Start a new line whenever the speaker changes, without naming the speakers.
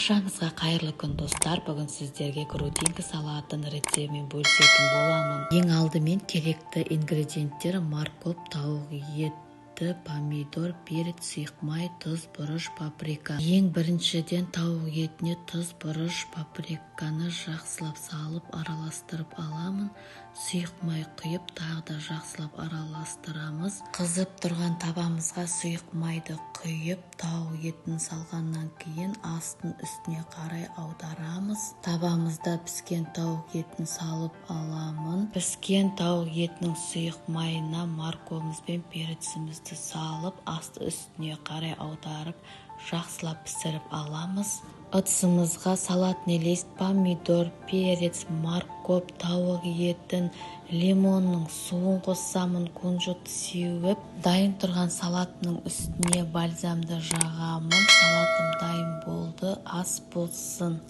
Баршаңызға қайырлы күн достар. Бүгін сіздерге грудинка салатын рецептімен бөлісетін боламын. Ең алдымен керекті ингредиенттер: морковь, тауық еті, помидор, перец, сұйық май, тұз, бұрыш, паприка. Ең біріншіден тауық етіне тұз, бұрыш, паприканы жақсылап салып араластырып аламын. Сұйық май құйып, тағы да жақсылап араластырамыз. Қызып тұрған табамызға сұйық майды құйып, тауық етін салғаннан кейін астын үстіне қарай аударамыз. Табамызда піскен тауық етін салып аламын. Піскен тауық етінің сұйық майына морковіміз бен перцімізді салып, асты үстіне қарай аударып, жақсылап пісіріп аламыз. Ыдысымызға салатный лист, помидор, перец, морковь, тауық етін, лимонның суын қосамын, кунжут сеуіп, дайын тұрған салатының үстіне бальзамды жағамын. Салатым дайын болды, ас болсын.